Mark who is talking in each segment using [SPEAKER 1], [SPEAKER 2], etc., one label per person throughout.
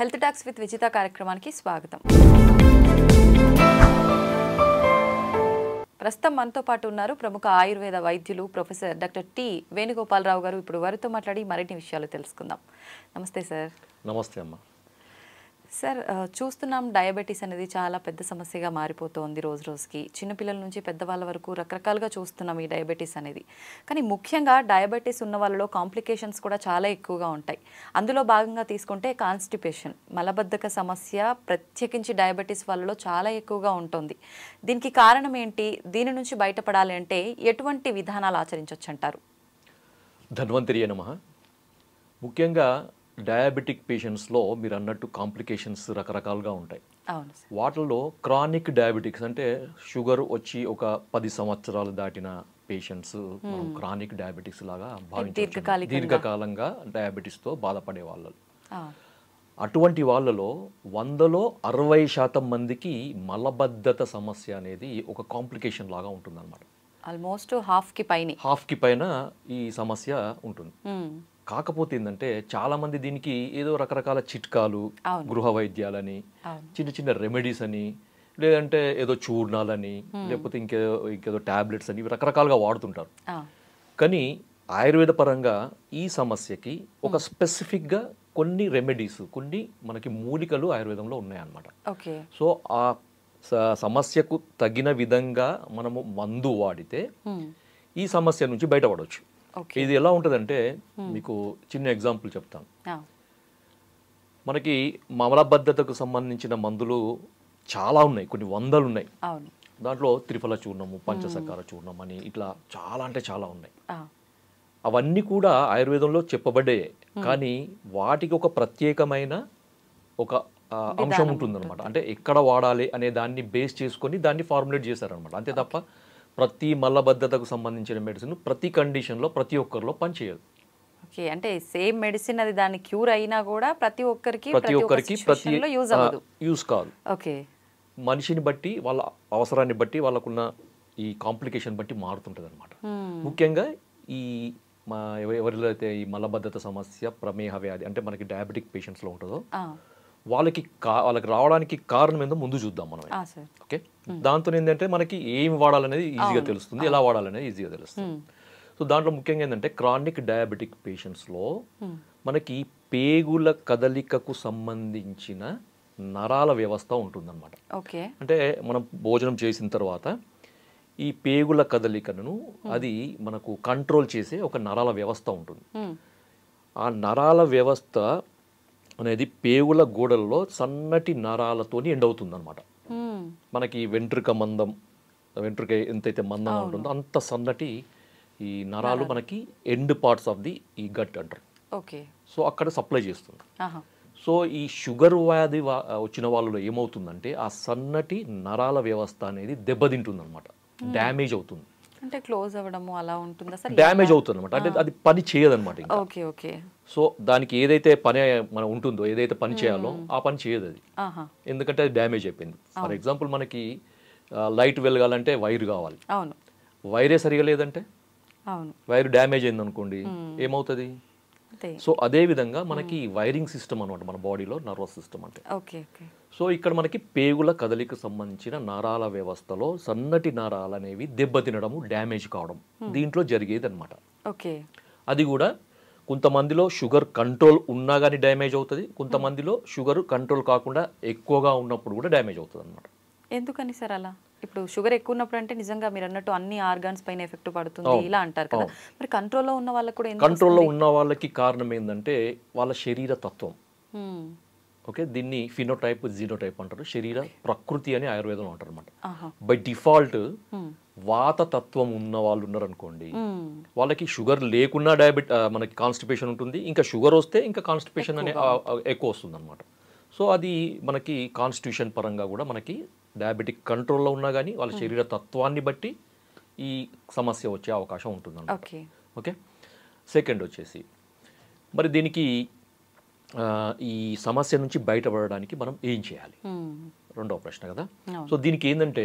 [SPEAKER 1] Health talks with Vijitha కార్యక్రమానికి స్వాగతం. ప్రస్తుతం మనతో పాటు ఉన్నారు ప్రముఖ ఆయుర్వేద వైద్యులు ప్రొఫెసర్ డాక్టర్ టి వేణుగోపాలరావు గారు. ఇప్పుడు వారితో మాట్లాడి మరిన్ని విషయాలు తెలుసుకుందాం. నమస్తే సార్.
[SPEAKER 2] నమస్తే అమ్మ.
[SPEAKER 1] సార్, చూస్తున్నాం డయాబెటీస్ అనేది చాలా పెద్ద సమస్యగా మారిపోతోంది రోజు రోజుకి. చిన్నపిల్లల నుంచి పెద్దవాళ్ళ వరకు రకరకాలుగా చూస్తున్నాం ఈ డయాబెటీస్ అనేది. కానీ ముఖ్యంగా డయాబెటీస్ ఉన్న వాళ్ళలో కాంప్లికేషన్స్ కూడా చాలా ఎక్కువగా ఉంటాయి. అందులో భాగంగా తీసుకుంటే కాన్స్టిపేషన్, మలబద్ధక సమస్య ప్రత్యేకించి డయాబెటీస్ వాళ్ళలో చాలా ఎక్కువగా ఉంటుంది. దీనికి కారణం ఏంటి? దీని నుంచి బయటపడాలి అంటే ఎటువంటి విధానాలు ఆచరించవచ్చు అంటారు?
[SPEAKER 2] ధన్వంతరి నమః. ముఖ్యంగా డయాబెటిక్ పేషెంట్స్లో మీరు అన్నట్టు కాంప్లికేషన్స్ రకరకాలుగా ఉంటాయి. వాటిల్లో క్రానిక్ డయాబెటిక్స్ అంటే షుగర్ వచ్చి ఒక 10 సంవత్సరాలు దాటిన పేషెంట్స్ మనం క్రానిక్ డయాబెటిక్స్ లాగా భావించవచ్చు. దీర్ఘకాలంగా డయాబెటీస్తో బాధపడే వాళ్ళు. అటువంటి వాళ్ళలో 100లో 60% మందికి మలబద్ధత సమస్య అనేది ఒక కాంప్లికేషన్ లాగా ఉంటుందన్నమాట.
[SPEAKER 1] ఆల్మోస్ట్ హాఫ్కి పైన ఈ సమస్య ఉంటుంది. కాకపోతే ఏంటంటే చాలా మంది దీనికి ఏదో రకరకాల చిట్కాలు, గృహ వైద్యాలని, చిన్న చిన్న రెమెడీస్ అని, లేదంటే ఏదో చూర్ణాలని, లేకపోతే ఇంకేదో టాబ్లెట్స్ అని రకరకాలుగా వాడుతుంటారు. కానీ ఆయుర్వేద పరంగా ఈ సమస్యకి ఒక స్పెసిఫిక్గా కొన్ని రెమెడీస్, కొన్ని మనకి మూలికలు ఆయుర్వేదంలో ఉన్నాయన్నమాట. సో ఆ సమస్యకు తగిన విధంగా మనము మందు వాడితే ఈ సమస్య నుంచి బయటపడవచ్చు. ఇది ఎలా ఉంటుందంటే మీకు చిన్న ఎగ్జాంపుల్ చెప్తాను. మనకి మలబద్ధతకు సంబంధించిన మందులు చాలా ఉన్నాయి, కొన్ని వందలు ఉన్నాయి. దాంట్లో త్రిఫల చూర్ణము, పంచసకార చూర్ణం అని ఇట్లా చాలా అంటే చాలా ఉన్నాయి. అవన్నీ కూడా ఆయుర్వేదంలో చెప్పబడ్డే, కానీ వాటికి ఒక ప్రత్యేకమైన ఒక అంశం ఉంటుందన్నమాట. అంటే ఎక్కడ వాడాలి అనే దాన్ని బేస్ చేసుకొని దాన్ని ఫార్ములేట్ చేశారనమాట. అంతే తప్ప ప్రతి మలబద్ధతకు సంబంధించిన మెడిసిన్ ప్రతి కండిషన్లో ప్రతి ఒక్కరిలో పనిచేయదు. ఓకే, అంటే సేమ్ మెడిసిన్ అది దాని క్యూర్ అయినా కూడా ప్రతి ఒక్కరికి
[SPEAKER 2] యూజ్ కాదు.
[SPEAKER 1] ఓకే,
[SPEAKER 2] మనిషిని బట్టి, వాళ్ళ అవసరాన్ని బట్టి, వాళ్ళకున్న ఈ కాంప్లికేషన్ బట్టి మారుతుంటుంది అనమాట. ముఖ్యంగా ఈ ఎవరిలో అయితే ఈ మలబద్ధత సమస్య, ప్రమేహ వ్యాధి అంటే మనకి డయాబెటిక్ పేషెంట్స్లో ఉంటుందో వాళ్ళకి రావడానికి కారణం ఏందో ముందు చూద్దాం మనం. ఓకే, దాంతో ఏంటంటే మనకి ఏం వాడాలనేది ఈజీగా తెలుస్తుంది, ఎలా వాడాలనేది ఈజీగా తెలుస్తుంది. సో దాంట్లో ముఖ్యంగా ఏంటంటే క్రానిక్ డయాబెటిక్ పేషెంట్స్లో మనకి పేగుల కదలికకు సంబంధించిన నరాల వ్యవస్థ ఉంటుందన్నమాట. అంటే మనం భోజనం చేసిన తర్వాత ఈ పేగుల కదలికను అది మనకు కంట్రోల్ చేసే ఒక నరాల వ్యవస్థ ఉంటుంది. ఆ నరాల వ్యవస్థ అనేది పేగుల గోడల్లో సన్నటి నరాలతోని ఎండ్ అవుతుంది అనమాట. మనకి వెంట్రుక ఎంతైతే మందంగా ఉంటుందో అంత సన్నటి ఈ నరాలు మనకి ఎండ్ పార్ట్స్ ఆఫ్ ది ఈ గట్ అంటారు. సో అక్కడ సప్లై చేస్తుంది. సో ఈ షుగర్ వ్యాధి వచ్చిన వాళ్ళలో ఏమవుతుందంటే ఆ సన్నటి నరాల వ్యవస్థ అనేది దెబ్బతింటుంది అనమాట, డ్యామేజ్ అవుతుంది.
[SPEAKER 1] అంటే క్లోజ్ అవ్వడము అలా ఉంటుందా సార్?
[SPEAKER 2] డ్యామేజ్ అవుతుంది అనమాట. అంటే అది పని చేయదన్నమాట. సో దానికి ఏదైతే పని మనం ఉంటుందో, ఏదైతే పని చేయాలో ఆ పని చేయదు అది, ఎందుకంటే అది డ్యామేజ్ అయిపోయింది. ఫర్ ఎగ్జాంపుల్ మనకి లైట్ వెలగాలంటే వైర్ కావాలి. వైరే సరిగా లేదంటే, వైర్ డ్యామేజ్ అయింది అనుకోండి, ఏమవుతుంది? సో అదే విధంగా మనకి వైరింగ్ సిస్టమ్ అనమాట మన బాడీలో, నర్వస్ సిస్టమ్ అంటే. సో ఇక్కడ మనకి పేగుల కదలిక సంబంధించిన నరాల వ్యవస్థలో సన్నటి నరాలు అనేవి దెబ్బతినడము, డ్యామేజ్ కావడం దీంట్లో జరిగేది అనమాట. అది కూడా కొంతమందిలో షుగర్ కంట్రోల్ ఉన్నా కానీ డ్యామేజ్ అవుతుంది, కొంతమందిలో షుగర్ కంట్రోల్ కాకుండా ఎక్కువగా ఉన్నప్పుడు కూడా డ్యామేజ్ అవుతుంది అనమాట.
[SPEAKER 1] ఎందుకని సార్ అలా? ఇప్పుడు షుగర్ ఎక్కువ ఉన్నప్పుడు అంటే నిజంగా మీరు అన్నట్టు అన్ని ఆర్గాన్స్ పైన ఎఫెక్ట్ పడుతుంది ఇలా అంటారు కదా, మరి కంట్రోల్లో ఉన్న వాళ్ళకి కూడా
[SPEAKER 2] కంట్రోల్లో ఉన్న వాళ్ళకి కారణం ఏంటంటే వాళ్ళ శరీర తత్వం. ఓకే, దీన్ని ఫినోటైప్, జీనోటైప్ అంటారు. శరీర ప్రకృతి అని ఆయుర్వేదంలో అంటారు అనమాట. బై డిఫాల్ట్ వాత తత్వం ఉన్న వాళ్ళు ఉన్నారు అనుకోండి, వాళ్ళకి షుగర్ లేకున్నా మనకి కాన్స్టిపేషన్ ఉంటుంది, ఇంకా షుగర్ వస్తే ఇంకా కాన్స్టిపేషన్ అనే ఎక్కువ వస్తుంది అనమాట. సో అది మనకి కాన్స్టిట్యూషన్ పరంగా కూడా మనకి డయాబెటిక్ కంట్రోల్లో ఉన్నా కానీ వాళ్ళ శరీర తత్వాన్ని బట్టి ఈ సమస్య వచ్చే అవకాశం ఉంటుంది అన్నమాట. ఓకే, సెకండ్ వచ్చేసి మరి దీనికి ఈ సమస్య నుంచి బయటపడడానికి మనం ఏం చేయాలి, రెండవ ప్రశ్న కదా. సో దీనికి ఏంటంటే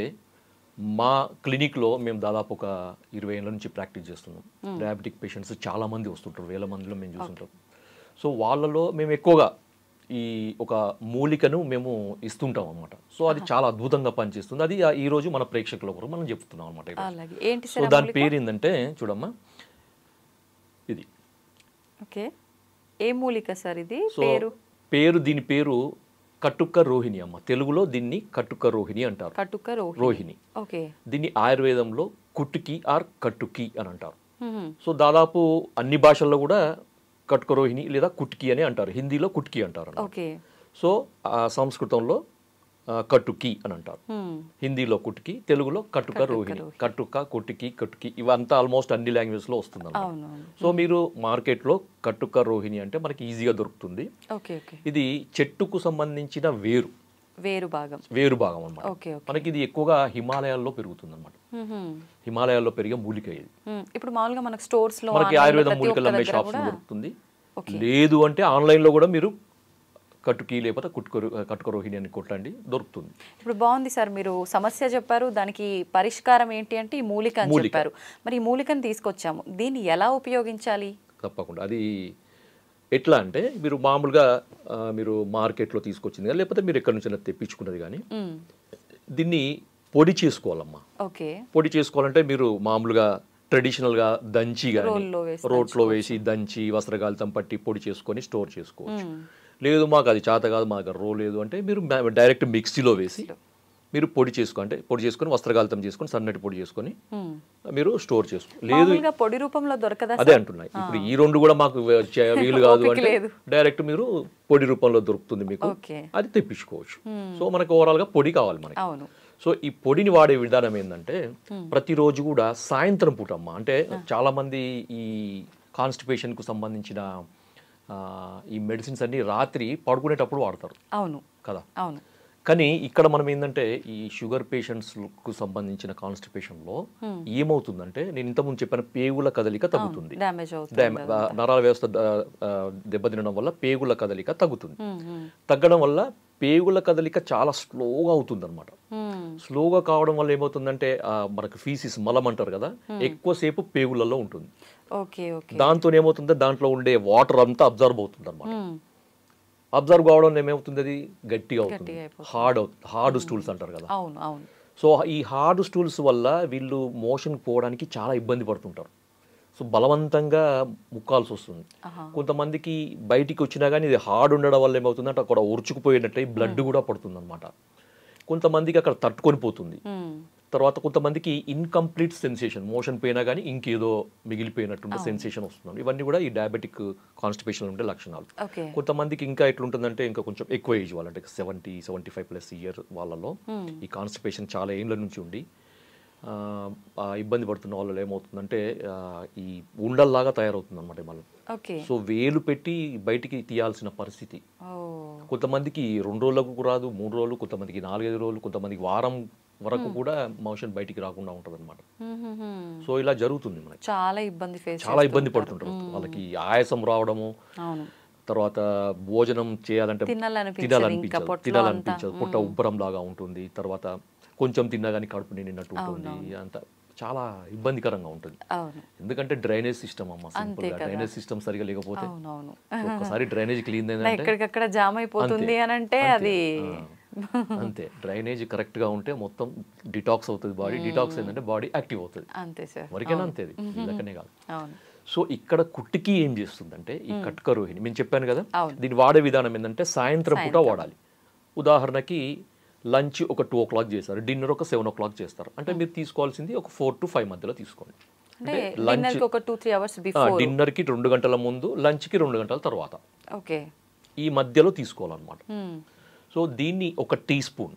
[SPEAKER 2] మా క్లినిక్లో మేము దాదాపు ఒక 20 ఏళ్ళ నుంచి ప్రాక్టీస్ చేస్తున్నాం. డయాబెటిక్ పేషెంట్స్ చాలామంది వస్తుంటారు, వేల మందిలో మేము చూస్తుంటాం. సో వాళ్ళలో మేము ఎక్కువగా ఈ ఒక మూలికను మేము ఇస్తుంటాం అనమాట. సో అది చాలా అద్భుతంగా పనిచేస్తుంది. అది ఈ రోజు మన ప్రేక్షకుల కొరకు మనం చెప్తున్నాం అనమాట. సో దాని పేరు ఏంటంటే చూడమ్మా, ఇది
[SPEAKER 3] ఏ మూలిక సార్ ఇది?
[SPEAKER 2] దీని పేరు కటుక రోహిణి అమ్మ. తెలుగులో దీన్ని కటుక రోహిణి అంటారు.
[SPEAKER 3] కటుక
[SPEAKER 2] రోహిణి. దీన్ని ఆయుర్వేదంలో కుటుకి ఆర్ కట్టుకి అని అంటారు. సో దాదాపు అన్ని భాషల్లో కూడా కటుక రోహిణి లేదా కుట్కి అని అంటారు. హిందీలో కుట్కి అంటారు. సో సంస్కృతంలో కట్టుకి అని అంటారు. హిందీలో కుట్కి, తెలుగులో కటుక రోహిణి. కటుక, కుట్కి, కట్టుకి ఇవంతా ఆల్మోస్ట్ అన్ని లాంగ్వేజ్ లో వస్తుంది. సో మీరు మార్కెట్ లో కటుక రోహిణి అంటే మనకి ఈజీగా దొరుకుతుంది. ఇది చెట్టుకు సంబంధించిన వేరు భాగం అన్నమాట. మనకి ఇది ఎక్కువగా హిమాలయాల్లో పెరుగుతుంది అన్నమాట. హిమాలయాల్లో పెరిగే మూలిక ఇది.
[SPEAKER 3] ఇప్పుడు మామూలుగా మనకి స్టోర్స్ లో
[SPEAKER 2] మనకి ఆయుర్వేద మూలికలు అమ్మే షాప్స్ దొరుకుతుంది. లేదు అంటే ఆన్లైన్ లో కూడా మీరు కట్టుకి లేకపోతే కటుక రోహిణి అని కొట్టండి, దొరుకుతుంది.
[SPEAKER 3] ఇప్పుడు బాగుంది సార్, మీరు సమస్య చెప్పారు, దానికి పరిష్కారం ఏంటి అంటే ఈ మూలిక అని చెప్పారు. మరి ఈ మూలికను తీసుకొచ్చాము, దీన్ని ఎలా ఉపయోగించాలి?
[SPEAKER 2] తప్పకుండా అది ఎట్లా అంటే మీరు మామూలుగా మీరు మార్కెట్లో తీసుకొచ్చింది కానీ లేకపోతే మీరు ఎక్కడి నుంచి తెప్పించుకున్నది కానీ దీన్ని పొడి చేసుకోవాలమ్మా. పొడి చేసుకోవాలంటే మీరు మామూలుగా ట్రెడిషనల్గా దంచి కానీ రోట్లో వేసి దంచి వస్త్రగాలితం పట్టి పొడి చేసుకొని స్టోర్ చేసుకోవచ్చు. లేదు మాకు అది చేత కాదు, మాకు రో లేదు అంటే మీరు డైరెక్ట్ మిక్సీలో వేసి మీరు పొడి చేసుకొని వస్త్రగాలితం చేసుకొని సన్నటి పొడి చేసుకొని మీరు స్టోర్ చేసుకో. లేదు
[SPEAKER 3] పొడి రూపంలో దొరకదా?
[SPEAKER 2] అదే అంటున్నాయి. ఇప్పుడు ఈ రెండు కూడా మాకు వీలు కాదు అంటే డైరెక్ట్ మీరు పొడి రూపంలో దొరుకుతుంది మీకు, అది తెప్పించుకోవచ్చు. సో మనకు ఓవరాల్ గా పొడి కావాలి మనకి. సో ఈ పొడిని వాడే విధానం ఏంటంటే ప్రతిరోజు కూడా సాయంత్రం పూట అమ్మ, అంటే చాలా మంది ఈ కాన్స్టిపేషన్ కు సంబంధించిన ఈ మెడిసిన్స్ అన్ని రాత్రి పడుకునేటప్పుడు వాడతారు.
[SPEAKER 3] అవును
[SPEAKER 2] కదా. కానీ ఇక్కడ మనం ఏంటంటే ఈ షుగర్ పేషెంట్స్కు సంబంధించిన కాన్స్టిపేషన్లో ఏమవుతుందంటే నేను ఇంతకుముందు చెప్పిన పేగుల కదలిక తగ్గుతుంది. నరాల వ్యవస్థ దెబ్బతినడం వల్ల పేగుల కదలిక తగ్గుతుంది. తగ్గడం వల్ల పేగుల కదలిక చాలా స్లోగా అవుతుంది అనమాట. స్లోగా కావడం వల్ల ఏమవుతుందంటే మనకు ఫీసిస్ మలం అంటారు కదా, ఎక్కువసేపు పేగులలో ఉంటుంది. దాంతో ఏమవుతుందో దాంట్లో ఉండే వాటర్ అంతా అబ్జర్వ్ అవుతుంది అనమాట. అబ్జర్వ్ కావడం ఏమవుతుంది, అది గట్టిగా అవుతుంది, హార్డ్ స్టూల్స్ అంటారు కదా. సో ఈ హార్డ్ స్టూల్స్ వల్ల వీళ్ళు మోషన్ పోవడానికి చాలా ఇబ్బంది పడుతుంటారు. సో బలవంతంగా ముక్కాల్సి వస్తుంది. కొంతమందికి బయటికి వచ్చినా కానీ ఇది హార్డ్ ఉండడం వల్ల ఏమవుతుందంటే అక్కడ ఉరుచుకుపోయినట్టు బ్లడ్ కూడా పడుతుంది అనమాట. కొంతమందికి అక్కడ తట్టుకొని పోతుంది. తర్వాత కొంతమందికి ఇన్కంప్లీట్ సెన్సేషన్, మోషన్ పోయినా కానీ ఇంకేదో మిగిలిపోయినట్టు సెన్సేషన్ వస్తుంది. ఇవన్నీ కూడా ఈ డయాబెటిక్ కాన్స్టిపేషన్ ఉండే లక్షణాలు. కొంతమందికి ఇంకా ఎట్లుంటుందంటే ఇంకా కొంచెం ఎక్కువ ఏజ్ వాళ్ళంటే 70-75+ ఇయర్ వాళ్ళలో ఈ కాన్స్టిపేషన్ చాలా ఏళ్ళ నుంచి ఉండి ఇబ్బంది పడుతున్న వాళ్ళు ఏమవుతుందంటే ఈ ఉండల్లాగా తయారవుతుంది అనమాట మళ్ళీ. సో వేలు పెట్టి బయటికి తీయాల్సిన పరిస్థితి. కొంతమందికి 2 రోజులకు రాదు, 3 రోజులు, కొంతమందికి 4-5 రోజులు, కొంతమందికి వారం వరకు కూడా మోషన్ బయటికి రాకుండా ఉంటుంది అనమాట. సో ఇలా జరుగుతుంది మనకి. చాలా ఇబ్బంది పడుతుంటారు. వాళ్ళకి ఆయాసం రావడము, తర్వాత భోజనం చేయాలంటే తినాలనిపించదు, పొట్ట ఉబ్బరం లాగా ఉంటుంది, తర్వాత కొంచెం తిన్నా కానీ కడుపు నిండినట్టు ఉంటుంది. అంత చాలా ఇబ్బందికరంగా ఉంటుంది. ఎందుకంటే డ్రైనేజ్ సిస్టమ్ అమ్మ, సింపుల్ గా డ్రైనేజ్ సిస్టమ్ సరిగా లేకపోతే ఒక్కసారి డ్రైనేజ్ క్లీన్ అంతే. డ్రైనేజ్ కరెక్ట్ గా ఉంటే మొత్తం డిటాక్స్ అవుతుంది బాడీ. డిటాక్స్ ఏంటంటే బాడీ యాక్టివ్ అవుతుంది. వరకేనా అంతే, వీళ్ళకనే కాదు. సో ఇక్కడ కుట్టికి ఏం చేస్తుందంటే ఈ కటుక రోహిణి నేను చెప్పాను కదా, దీన్ని వాడే విధానం ఏంటంటే సాయంత్రం పూట వాడాలి. ఉదాహరణకి లంచ్ ఒక 2 o'clock చేస్తారు, డిన్నర్ ఒక 7 o'clock చేస్తారు అంటే మీరు తీసుకోవాల్సింది ఒక 4 to 5 మధ్యలో తీసుకోండి. డిన్నర్ కి 2 గంటల ముందు, లంచ్ కి 2 గంటల తర్వాత, ఈ మధ్యలో తీసుకోవాలన్నమాట. సో దీన్ని ఒక టీ స్పూన్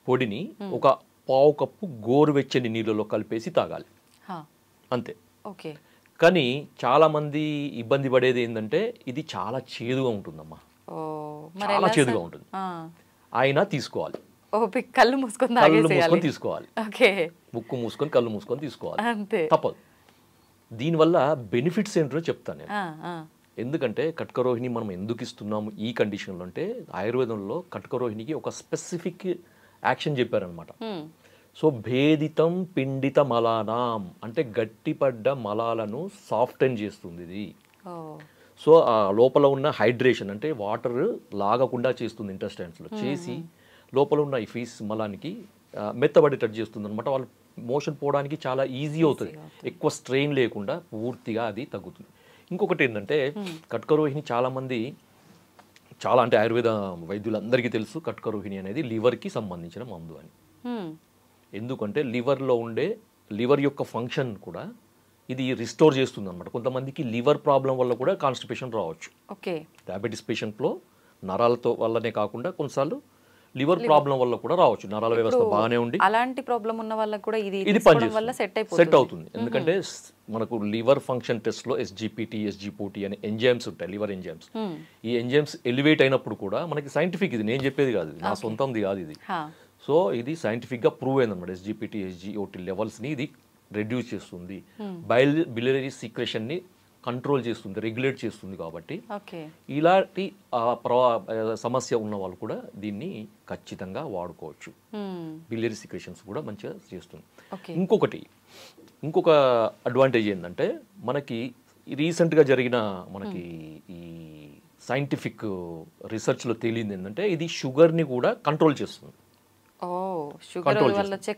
[SPEAKER 2] పొడిని ఒక పావు కప్పు గోరువెచ్చని నీళ్ళలో కలిపేసి తాగాలి, అంతే. కానీ చాలా మంది ఇబ్బంది పడేది ఏంటంటే ఇది చాలా చేదుగా ఉంటుందమ్మా, చాలా చేదుగా ఉంటుంది. అయినా తీసుకోవాలి,
[SPEAKER 3] కళ్ళు మూసుకొని
[SPEAKER 2] తీసుకోవాలి, ముక్కు మూసుకొని కళ్ళు మూసుకొని తీసుకోవాలి, తప్పదు. దీనివల్ల బెనిఫిట్స్ ఏంటో చెప్తాను నేను. ఎందుకంటే కటుక రోహిణి మనం ఎందుకు ఇస్తున్నాము ఈ కండిషన్లో అంటే ఆయుర్వేదంలో కటుక రోహిణికి ఒక స్పెసిఫిక్ యాక్షన్ చెప్పారనమాట. సో భేదితం పిండిత మలానాం అంటే గట్టిపడ్డ మలాలను సాఫ్టెన్ చేస్తుంది ఇది. సో ఆ లోపల ఉన్న హైడ్రేషన్ అంటే వాటర్ లాగకుండా చేస్తుంది ఇంటెస్టైన్స్లో, చేసి లోపల ఉన్న ఈ ఫీస్ మలానికి మెత్తబడేటట్టు చేస్తుంది అనమాట. వాళ్ళు మోషన్ పోవడానికి చాలా ఈజీ అవుతుంది, ఎక్కువ స్ట్రెయిన్ లేకుండా పూర్తిగా అది తగ్గుతుంది. ఇంకొకటి ఏంటంటే కట్కరోహిణి చాలామంది చాలా అంటే ఆయుర్వేద వైద్యులందరికీ తెలుసు కట్కరోహిణి అనేది లివర్కి సంబంధించిన మందు అని. ఎందుకంటే లివర్లో ఉండే లివర్ యొక్క ఫంక్షన్ కూడా ఇది రిస్టోర్ చేస్తుంది అనమాట. కొంతమందికి లివర్ ప్రాబ్లం వల్ల కూడా కాన్స్టిపేషన్ రావచ్చు.
[SPEAKER 3] ఓకే,
[SPEAKER 2] డయాబెటీస్ పేషెంట్లో నరాలతో వల్లనే కాకుండా కొన్నిసార్లు లివర్ ప్రాబ్లం వల్ల కూడా రావచ్చు. నరాల వ్యవస్థ బాగానే ఉండి
[SPEAKER 3] అలాంటి ప్రాబ్లం ఉన్న వాళ్ళకి కూడా ఇది వల్ల
[SPEAKER 2] సెట్ అవుతుంది. ఎందుకంటే మనకు లివర్ ఫంక్షన్ టెస్ట్లో ఎస్జిపిటి, ఎస్జిపోటి అనే ఎంజైమ్స్ ఉంటాయి, లివర్ ఎంజైమ్స్. ఈ ఎంజైమ్స్ ఎలివేట్ అయినప్పుడు కూడా మనకి సైంటిఫిక్, ఇది నేను చెప్పేది కాదు, నా సొంతంది కాదు ఇది. సో ఇది సైంటిఫిక్గా ప్రూవ్ అయింది అనమాట. ఎస్జిపిటి, ఎస్జిఓటి లెవెల్స్ని ఇది రెడ్యూస్ చేస్తుంది, బిలియరీ సీక్రెషన్ని కంట్రోల్ చేస్తుంది, రెగ్యులేట్ చేస్తుంది. కాబట్టి ఇలాంటి సమస్య ఉన్న వాళ్ళు కూడా దీన్ని ఖచ్చితంగా వాడుకోవచ్చు. బిలియరీ సీక్రెషన్స్ కూడా మంచిగా చేస్తుంది. ఇంకొక అడ్వాంటేజ్ ఏంటంటే మనకి రీసెంట్గా జరిగిన మనకి ఈ సైంటిఫిక్ రీసెర్చ్లో తేలింది ఏంటంటే ఇది షుగర్ని కూడా కంట్రోల్ చేస్తుంది.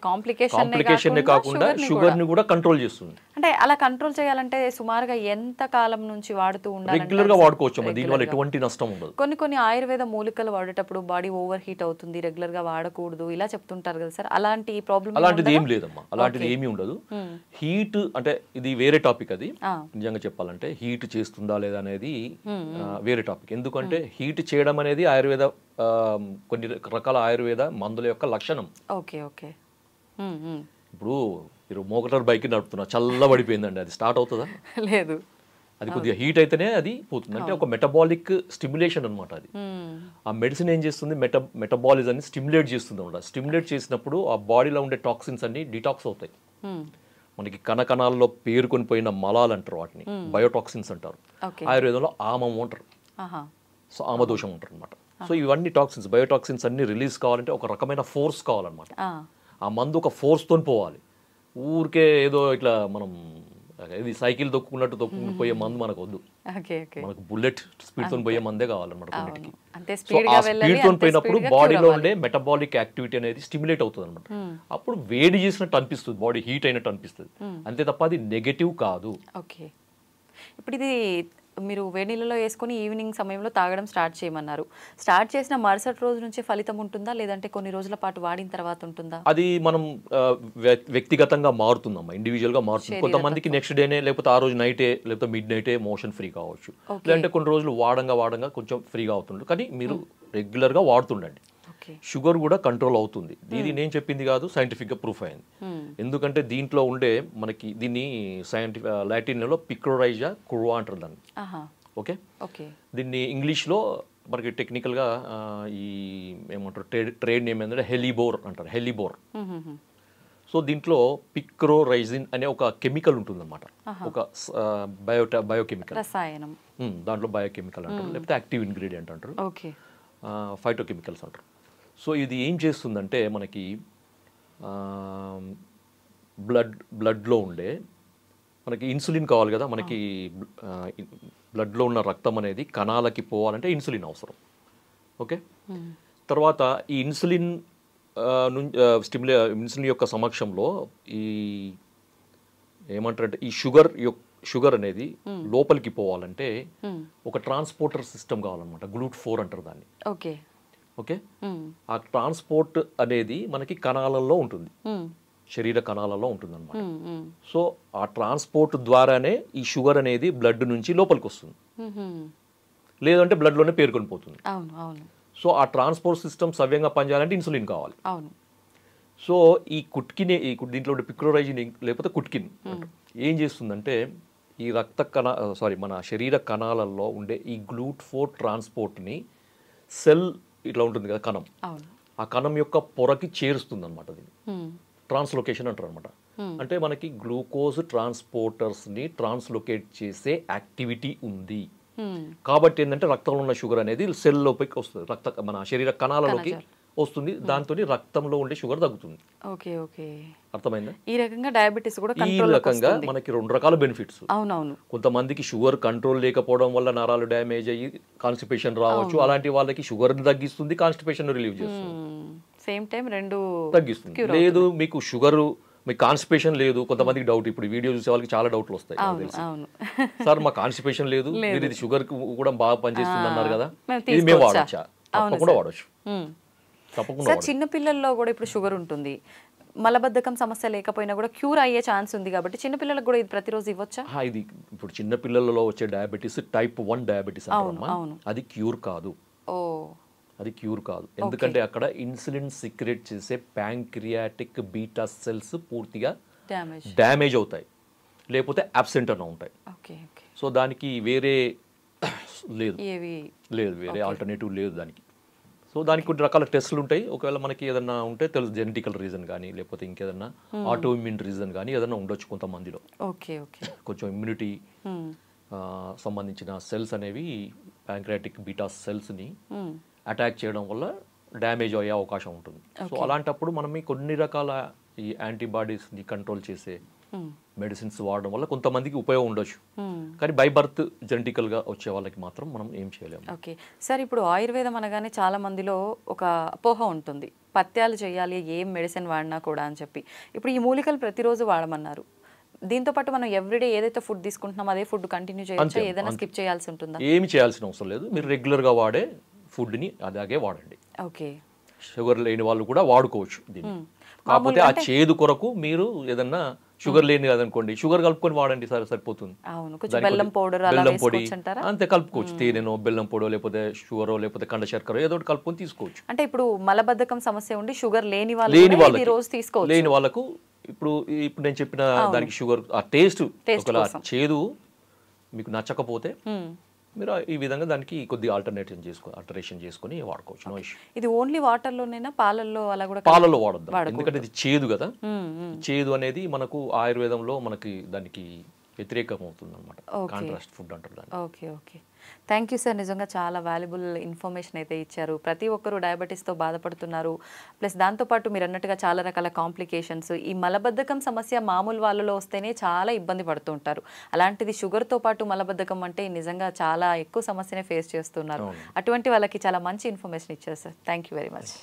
[SPEAKER 2] కాంప్లికేషన్ కాకుండా షుగర్ ని కూడా కంట్రోల్ చేస్తుంది.
[SPEAKER 3] అంటే అలా కంట్రోల్ చేయాలంటే సుమారుగా ఎంత కాలం నుంచి వాడుతూ ఉండాలి?
[SPEAKER 2] రెగ్యులర్ గా వాడుకోవచ్చు, దీని వల్ల ఎటువంటి నష్టం ఉండదు.
[SPEAKER 3] కొన్ని ఆయుర్వేద మూలికలు వాడేటప్పుడు బాడీ ఓవర్ హీట్ అవుతుంది, రెగ్యులర్ గా వాడకూడదు ఇలా చెప్తుంటారు కదా సార్, అలాంటి ప్రాబ్లం?
[SPEAKER 2] అలాంటిది ఏం లేదమ్మా, అలాంటిది ఏమీ ఉండదు. హీట్ అంటే ఇది వేరే టాపిక్, అది నిజంగా చెప్పాలంటే హీట్ చేస్తుందా లేదా అనేది వేరే టాపిక్. ఎందుకంటే హీట్ చేయడం అనేది ఆయుర్వేద కొన్ని రకాల ఆయుర్వేద మందుల యొక్క లక్షణం. ఇప్పుడు మీరు మోటార్ బైక్ నడుపుతున్నారు, చల్లబడిపోయిందండి, అది స్టార్ట్ అవుతుందా?
[SPEAKER 3] లేదు.
[SPEAKER 2] అది కొద్దిగా హీట్ అయితేనే అది పోతుంది. అంటే ఒక మెటబాలిక్ స్టిమ్యులేషన్ అనమాట అది. ఆ మెడిసిన్ ఏం చేస్తుంది, మెటబాలిజాన్ని స్టిమ్యులేట్ చేస్తుంది అనమాట. స్టిమ్యులేట్ చేసినప్పుడు ఆ బాడీలో ఉండే టాక్సిన్స్ అన్ని డిటాక్స్ అవుతాయి. మనకి కణకణాల్లో పేరుకొని పోయిన మలాలు అంటారు, వాటిని బయోటాక్సిన్స్ అంటారు. ఆయుర్వేదంలో ఆమం అంటారు, సో ఆమదోషం అంటారు అనమాట. సో ఇవన్నీ టాక్సిన్స్, బయోటాక్సిన్స్ అన్ని రిలీజ్ కావాలంటే ఒక రకమైన ఫోర్స్ కావాలన్నమాట. ఆ మందు ఒక ఫోర్స్తో పోవాలి. ఊరికే ఏదో ఇట్లా మనం ఇది సైకిల్ తొక్కున్నట్టు తొక్కుని పోయే మందు మనకు వద్దు. మనకు బుల్లెట్ స్పీడ్తో పోయే మందే కావాలన్నమాట కొన్నిటికి. సో ఆ స్పీడ్తో పోయినప్పుడు బాడీలో ఉండే మెటబాలిక్ యాక్టివిటీ అనేది స్టిమ్యులేట్ అవుతుంది అనమాట. అప్పుడు వేడి చేసినట్టు అనిపిస్తుంది, బాడీ హీట్ అయినట్టు అనిపిస్తుంది, అంతే తప్ప అది నెగటివ్ కాదు.
[SPEAKER 3] ఇప్పుడు ఇది మీరు వేడి నీళ్ళలో వేసుకొని ఈవినింగ్ సమయంలో తాగడం స్టార్ట్ చేయమన్నారు. స్టార్ట్ చేసిన మరుసటి రోజు నుంచి ఫలితం ఉంటుందా, లేదంటే కొన్ని రోజుల పాటు వాడిన తర్వాత ఉంటుందా?
[SPEAKER 2] అది మనం వ్యక్తిగతంగా మారుతుందమ్మా, ఇండివిజువల్గా మారుతుంది. కొంతమందికి నెక్స్ట్ డేనే లేకపోతే ఆ రోజు నైటే లేకపోతే మిడ్ నైటే మోషన్ ఫ్రీ కావచ్చు, లేదంటే కొన్ని రోజులు వాడంగా కొంచెం ఫ్రీగా అవుతుంది. కానీ మీరు రెగ్యులర్గా వాడుతుండండి, షుగర్ కూడా కంట్రోల్ అవుతుంది. ఇది నేను చెప్పింది కాదు, సైంటిఫిక్గా ప్రూఫ్ అయింది. ఎందుకంటే దీంట్లో ఉండే మనకి దీన్ని లాటిన్లో పిక్రోరైజా కుర్వా అంటారు దాన్ని. ఓకే, దీన్ని ఇంగ్లీష్లో మనకి టెక్నికల్గా ఈ ఏమంటారు ట్రేడ్ నేమ్ ఏంటంటే హెలిబోర్ అంటారు, హెలిబోర్. సో దీంట్లో పిక్రోరైజిన్ అనే ఒక కెమికల్ ఉంటుందన్నమాట, ఒక బయోకెమికల్
[SPEAKER 3] రసాయనం.
[SPEAKER 2] దాంట్లో బయోకెమికల్ అంటారు, లేకపోతే యాక్టివ్ ఇంగ్రీడియంట్ అంటారు, ఫైటోకెమికల్స్ అంటారు. సో ఇది ఏం చేస్తుందంటే మనకి బ్లడ్లో ఉండే మనకి ఇన్సులిన్ కావాలి కదా, మనకి బ్లడ్లో ఉన్న రక్తం అనేది కణాలకి పోవాలంటే ఇన్సులిన్ అవసరం. ఓకే, తర్వాత ఈ ఇన్సులిన్ ఇన్సులిన్ యొక్క సమక్షంలో ఈ ఏమంటారంటే ఈ షుగర్ అనేది లోపలికి పోవాలంటే ఒక ట్రాన్స్పోర్టర్ సిస్టమ్ కావాలన్నమాట, GLUT4 అంటారు దాన్ని. ఓకే, ఆ ట్రాన్స్పోర్ట్ అనేది మనకి కణాలలో ఉంటుంది, శరీర కణాలలో ఉంటుంది అనమాట. సో ఆ ట్రాన్స్పోర్ట్ ద్వారానే ఈ షుగర్ అనేది బ్లడ్ నుంచి లోపలికి వస్తుంది, లేదంటే బ్లడ్లోనే పేరుకొని పోతుంది. సో ఆ ట్రాన్స్పోర్ట్ సిస్టమ్ సవ్యంగా పనిచేయాలంటే ఇన్సులిన్ కావాలి. సో ఈ దీంట్లో పిక్రోరైజిన్ లేకపోతే కుట్కిన్ ఏం చేస్తుందంటే ఈ మన శరీర కణాలలో ఉండే ఈ GLUT4 ట్రాన్స్పోర్ట్ని సెల్ ఇట్లా ఉంటుంది కదా కణం, ఆ కణం యొక్క పొరకి చేరుస్తుంది అనమాట. దీన్ని ట్రాన్స్లోకేషన్ అంటారు అనమాట. అంటే మనకి గ్లూకోజ్ ట్రాన్స్పోర్టర్స్ని ట్రాన్స్లోకేట్ చేసే యాక్టివిటీ ఉంది. కాబట్టి ఏంటంటే రక్తంలో ఉన్న షుగర్ అనేది సెల్ లోపలికి వస్తుంది, మన శరీర కణాలలోకి వస్తుంది, దాంతో రక్తంలో ఉండే షుగర్ తగ్గుతుంది.
[SPEAKER 3] ఓకే ఓకే,
[SPEAKER 2] అర్థమైందా?
[SPEAKER 3] ఈ రకంగా డయాబెటీస్ కూడా
[SPEAKER 2] ఈ
[SPEAKER 3] కంట్రోల్
[SPEAKER 2] రకంగా మనకి 2 రకాల బెనిఫిట్స్.
[SPEAKER 3] అవునవును.
[SPEAKER 2] కొంతమందికి షుగర్ కంట్రోల్ లేకపోవడం వల్ల నరాలు డ్యామేజ్ అయ్యి కాన్స్టిపేషన్ రావచ్చు. అలాంటి వాళ్ళకి షుగర్ తగ్గిస్తుంది, కాన్స్టిపేషన్ రిలీవ్ చేస్తుంది,
[SPEAKER 3] సేమ్ టైం రెండు
[SPEAKER 2] తగ్గిస్తుంది. లేదు మీకు షుగర్, మీకు కాన్స్టిపేషన్ లేదు, కొంతమందికి డౌట్, ఇప్పుడు వీడియో చూసే వాళ్ళకి చాలా డౌట్లు వస్తాయి. సార్ మా కాన్స్టిపేషన్ లేదు, మీరు ఇది షుగర్ కూడా బాగా పనిచేస్తుంది అన్నారు కదా, ఇది మేము వాడచ్చా? తప్పకుండా వాడచ్చు, తప్పకుండా.
[SPEAKER 3] చిన్న పిల్లల్లో కూడా ఇప్పుడు షుగర్ ఉంటుంది, మలబద్ధకం సమస్య లేకపోయినా కూడా క్యూర్ అయ్యే ఛాన్స్ ఉంది కాబట్టి చిన్న పిల్లలకు కూడా ఇది ప్రతిరోజు ఇవ్వచ్చా?
[SPEAKER 2] ఇది ఇప్పుడు చిన్న పిల్లలలో వచ్చే డయాబెటీస్ టైప్ 1 డయాబెటీస్ అంటారమ్మా, అది క్యూర్ కాదు. అది క్యూర్ కాదు, ఎందుకంటే అక్కడ ఇన్సులిన్ సిక్రెట్ చేసే ప్యాంక్రియాటిక్ బీటా సెల్స్ పూర్తిగా డ్యామేజ్ అవుతాయి, లేకపోతే అబ్సెంట్ అన్న ఉంటాయి. సో దానికి వేరే లేదు, వేరే ఆల్టర్నేటివ్ లేదు దానికి. సో దానికి కొన్ని రకాల టెస్టులు ఉంటాయి. ఒకవేళ మనకి ఏదన్నా ఉంటే తెలుసు, జెనెటికల్ రీజన్ కానీ లేకపోతే ఇంకేదన్నా ఆటో ఇమ్యూన్ రీజన్ కానీ ఏదన్నా ఉండొచ్చు కొంతమందిలో. కొంచెం ఇమ్యూనిటీ సంబంధించిన సెల్స్ అనేవి ప్యాంక్రియాటిక్ బీటా సెల్స్ని అటాక్ చేయడం వల్ల డ్యామేజ్ అయ్యే అవకాశం ఉంటుంది. సో అలాంటప్పుడు మనం కొన్ని రకాల ఈ యాంటీబాడీస్ని కంట్రోల్ చేసే మెడిసిన్స్ వాడడం వల్ల కొంతమందికి ఉపయోగం ఉండొచ్చు, కానీ బై బర్త్ జెనెటికల్గా వచ్చే వాళ్ళకి మాత్రం మనం ఏం చేయలేము.
[SPEAKER 3] ఓకే సార్, ఇప్పుడు ఆయుర్వేదం అనగానే చాలా మందిలో ఒక అపోహ ఉంటుంది, పత్యాలు చేయాలి ఏం మెడిసిన్ వాడినా కూడా అని చెప్పి. ఇప్పుడు ఈ మూలికలు ప్రతిరోజు వాడమన్నారు, దీంతో పాటు మనం ఎవ్రీడే ఏదైతే ఫుడ్ తీసుకుంటున్నామో అదే ఫుడ్ కంటిన్యూ చేయొచ్చా, ఏదైనా స్కిప్ చేయాల్సి ఉంటుందా?
[SPEAKER 2] ఏమి చేయాల్సిన అవసరం లేదు, మీరు రెగ్యులర్గా వాడే ఫుడ్ని అలాగే వాడండి.
[SPEAKER 3] ఓకే,
[SPEAKER 2] షుగర్ లేని వాళ్ళు కూడా వాడుకోవచ్చు దీన్ని. కాకపోతే ఆ చేదు కొరకు మీరు ఏదన్నా షుగర్ లేని కదనుకోండి, షుగర్ కలుపుకొని వాడండి, సరిపోతుంది.
[SPEAKER 3] బెల్లం
[SPEAKER 2] పొడి అంతే కలుపుకోవచ్చు, తేనెనో బెల్లం పొడో లేకపోతే షుగరో లేకపోతే కండ శర్కర ఏదో ఒకటి కలుపుకొని తీసుకోవచ్చు.
[SPEAKER 3] అంటే ఇప్పుడు మలబద్ధకం సమస్య ఉండి షుగర్ లేని వాళ్ళకి రోజు తీసుకోవచ్చు,
[SPEAKER 2] లేని వాళ్ళకు ఇప్పుడు నేను చెప్పిన దానికి షుగర్ ఆ టేస్ట్ చేదు మీకు నచ్చకపోతే మీరు ఈ విధంగా దానికి కొద్దిగా ఆల్టరేషన్ చేసుకొని వాడుకోవచ్చు, నో ఇష్యూ.
[SPEAKER 3] ఇది ఓన్లీ వాటర్ లోనేనా, పాలల్లో అలా కూడా?
[SPEAKER 2] పాలల్లో వాడద్దు, ఎందుకంటే ఇది చేదు కదా. చేదు అనేది మనకు ఆయుర్వేదంలో మనకి దానికి వ్యతిరేకం అవుతుంది అనమాట, కాంట్రాస్ట్ ఫుడ్ అంటారు దాన్ని.
[SPEAKER 3] Okay okay, thank you sir, నిజంగా చాలా వాల్యుబుల్ ఇన్ఫర్మేషన్ అయితే ఇచ్చారు. ప్రతి ఒక్కరూ డయాబెటీస్తో బాధపడుతున్నారు, ప్లస్ దాంతోపాటు మీరు అన్నట్టుగా చాలా రకాల కాంప్లికేషన్స్, ఈ మలబద్ధకం సమస్య మామూలు వాళ్ళలో వస్తేనే చాలా ఇబ్బంది పడుతూ ఉంటారు, అలాంటిది షుగర్తో పాటు మలబద్ధకం అంటే నిజంగా చాలా ఎక్కువ సమస్యనే ఫేస్ చేస్తున్నారు. అటువంటి వాళ్ళకి చాలా మంచి ఇన్ఫర్మేషన్ ఇచ్చారు sir, thank you very much.